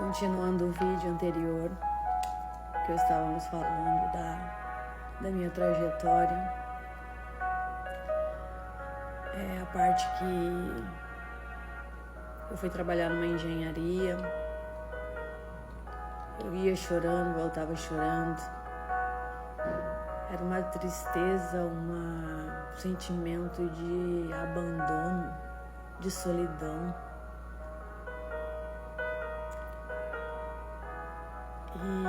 Continuando o vídeo anterior, que estávamos falando da minha trajetória, é a parte que eu fui trabalhar numa engenharia. Eu ia chorando, voltava chorando. Era uma tristeza, um sentimento de abandono, de solidão. E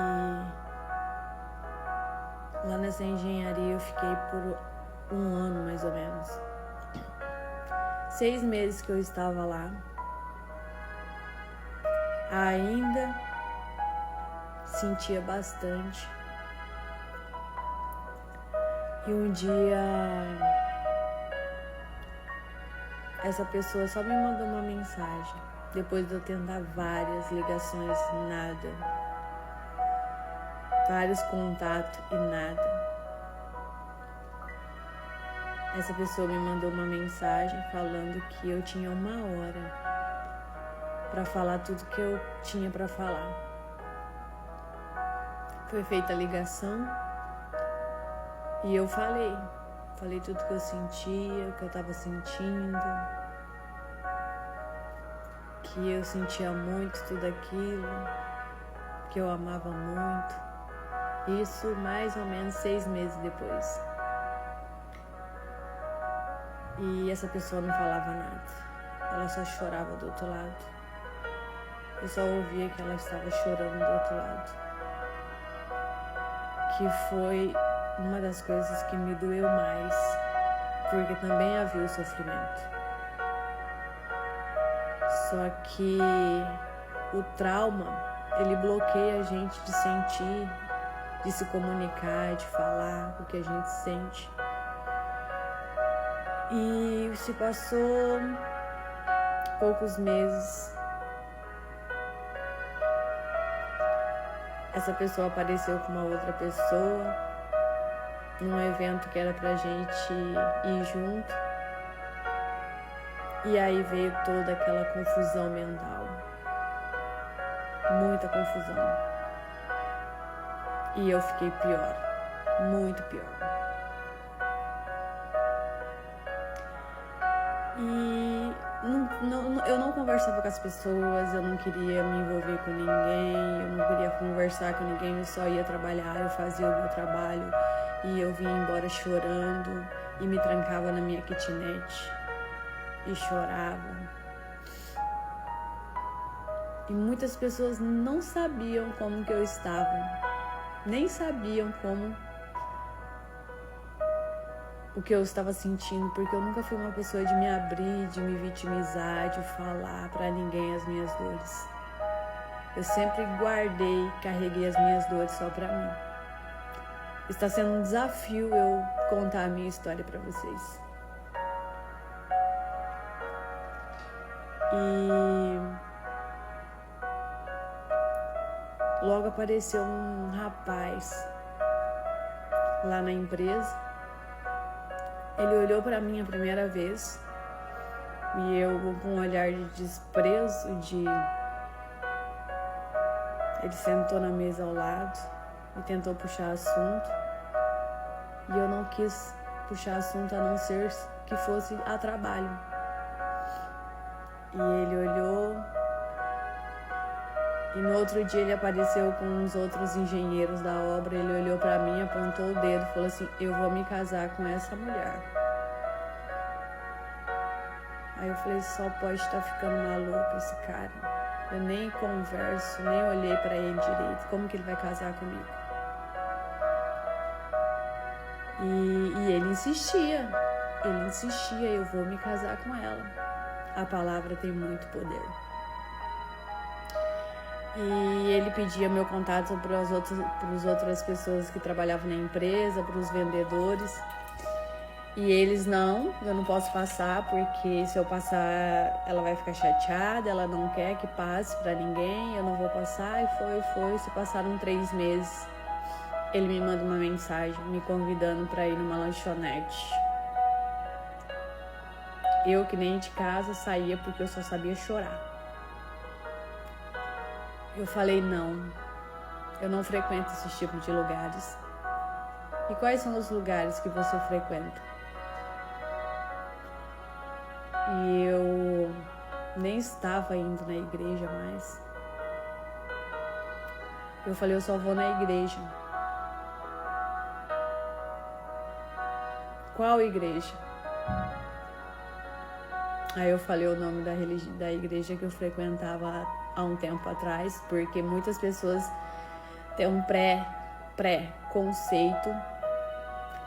lá nessa engenharia eu fiquei por um ano mais ou menos. 6 meses que eu estava lá. Ainda sentia bastante. E um dia essa pessoa só me mandou uma mensagem. Depois de eu tentar várias ligações, nada. Vários contatos e nada. Essa pessoa me mandou uma mensagem falando que eu tinha 1 hora para falar tudo que eu tinha para falar. Foi feita a ligação e eu falei tudo que eu sentia, o que eu estava sentindo, que eu sentia muito tudo aquilo, que eu amava muito. Isso mais ou menos 6 meses depois. E essa pessoa não falava nada. Ela só chorava do outro lado. Eu só ouvia que ela estava chorando do outro lado. Que foi uma das coisas que me doeu mais, porque também havia o sofrimento. Só que o trauma, ele bloqueia a gente de sentir, de se comunicar, de falar o que a gente sente. E se passou poucos meses. Essa pessoa apareceu com uma outra pessoa num evento que era pra gente ir junto. E aí veio toda aquela confusão mental. Muita confusão. E eu fiquei pior. Muito pior. E eu não conversava com as pessoas, eu não queria me envolver com ninguém, eu não queria conversar com ninguém, eu só ia trabalhar, eu fazia o meu trabalho e eu vinha embora chorando e me trancava na minha kitnet e chorava. E muitas pessoas não sabiam como que eu estava, nem sabiam o que eu estava sentindo, porque eu nunca fui uma pessoa de me abrir, de me vitimizar, de falar pra ninguém as minhas dores. Eu sempre guardei, carreguei as minhas dores só pra mim. Está sendo um desafio eu contar a minha história pra vocês. E logo apareceu um rapaz lá na empresa. Ele olhou pra mim a primeira vez e eu, com um olhar de desprezo, ele sentou na mesa ao lado e tentou puxar assunto. E eu não quis puxar assunto a não ser que fosse a trabalho. E ele olhou. E no outro dia ele apareceu com os outros engenheiros da obra. Ele olhou pra mim, apontou o dedo e falou assim: eu vou me casar com essa mulher. Aí eu falei: só pode estar ficando maluco esse cara. Eu nem converso, nem olhei pra ele direito. Como que ele vai casar comigo? E ele insistia, eu vou me casar com ela. A palavra tem muito poder. E ele pedia meu contato para as outras pessoas que trabalhavam na empresa, para os vendedores. E eles eu não posso passar, porque se eu passar ela vai ficar chateada, ela não quer que passe para ninguém, eu não vou passar. E foi, se passaram 3 meses. Ele me manda uma mensagem me convidando para ir numa lanchonete. Eu, que nem de casa, saía porque eu só sabia chorar. Eu falei não, eu não frequento esse tipo de lugares. E quais são os lugares que você frequenta? E eu nem estava indo na igreja mais. Eu falei, eu só vou na igreja. Qual igreja? Aí eu falei o nome da igreja que eu frequentava há um tempo atrás, porque muitas pessoas têm um pré-conceito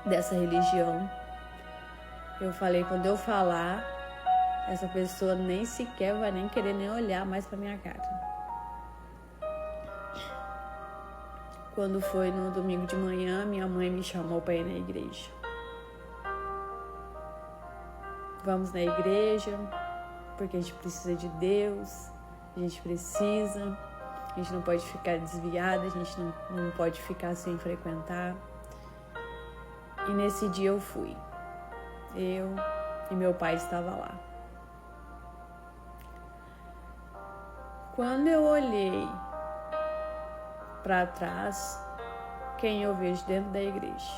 dessa religião. Eu falei, quando eu falar, essa pessoa nem sequer vai nem querer nem olhar mais pra minha cara. Quando foi no domingo de manhã, minha mãe me chamou para ir na igreja. Vamos na igreja, porque a gente precisa de Deus, a gente não pode ficar desviada, a gente não pode ficar sem frequentar. E nesse dia eu fui. Eu e meu pai estavam lá. Quando eu olhei para trás, quem eu vejo dentro da igreja?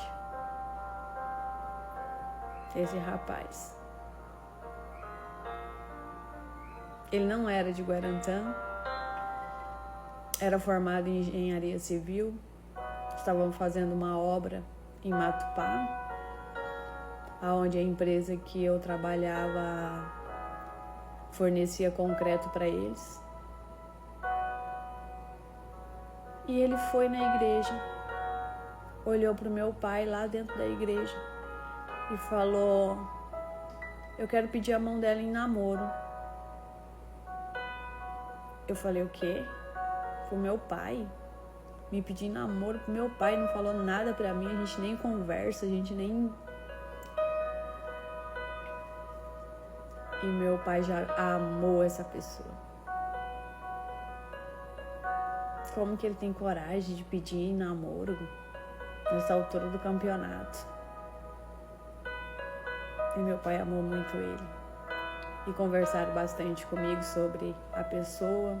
Esse rapaz. Ele não era de Guarantã, era formado em engenharia civil, estavam fazendo uma obra em Matupá, onde a empresa que eu trabalhava fornecia concreto para eles. E ele foi na igreja, olhou para o meu pai lá dentro da igreja e falou, eu quero pedir a mão dela em namoro. Eu falei, o quê? Pro meu pai? Me pedir namoro pro meu pai, não falou nada pra mim, a gente nem conversa, a gente nem... E meu pai já amou essa pessoa. Como que ele tem coragem de pedir namoro nessa altura do campeonato? E meu pai amou muito ele. E conversaram bastante comigo sobre a pessoa.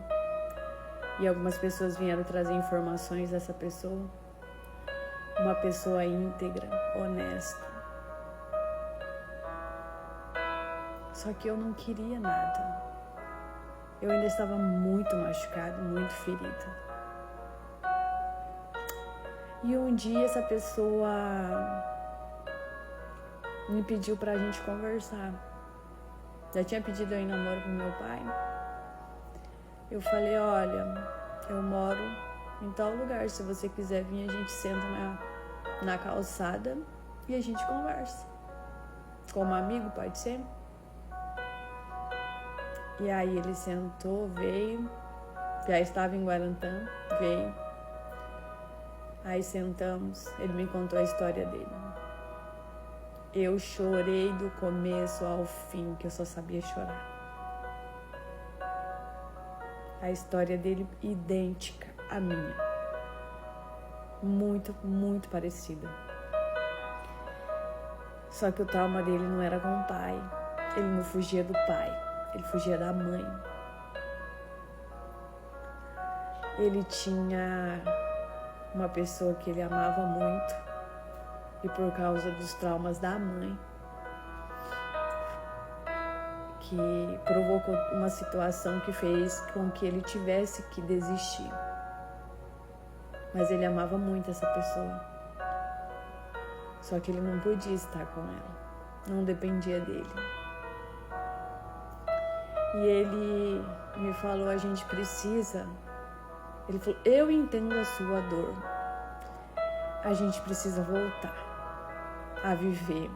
E algumas pessoas vieram trazer informações dessa pessoa. Uma pessoa íntegra, honesta. Só que eu não queria nada. Eu ainda estava muito machucada, muito ferida. E um dia essa pessoa me pediu pra gente conversar. Já tinha pedido eu em namoro pro meu pai. Eu falei, olha, eu moro em tal lugar. Se você quiser vir, a gente senta na calçada e a gente conversa. Como amigo, pode ser? E aí ele sentou, veio. Já estava em Guarantã, veio. Aí sentamos, ele me contou a história dele. Eu chorei do começo ao fim, que eu só sabia chorar. A história dele idêntica à minha. Muito, muito parecida. Só que o trauma dele não era com o pai. Ele não fugia do pai, ele fugia da mãe. Ele tinha uma pessoa que ele amava muito. E por causa dos traumas da mãe, que provocou uma situação que fez com que ele tivesse que desistir. Mas ele amava muito essa pessoa. Só que ele não podia estar com ela. Não dependia dele. E ele me falou, a gente precisa... Ele falou, eu entendo a sua dor. A gente precisa voltar a viver.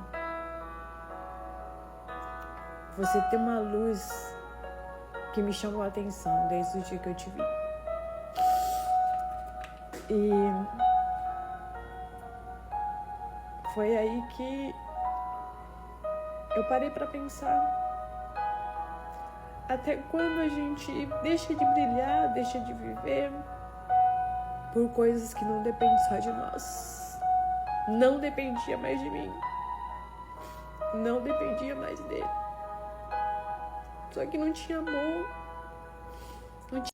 Você tem uma luz que me chamou a atenção desde o dia que eu te vi. E foi aí que eu parei para pensar. Até quando a gente deixa de brilhar, deixa de viver por coisas que não dependem só de nós. Não dependia mais de mim. Não dependia mais dele. Só que não tinha amor.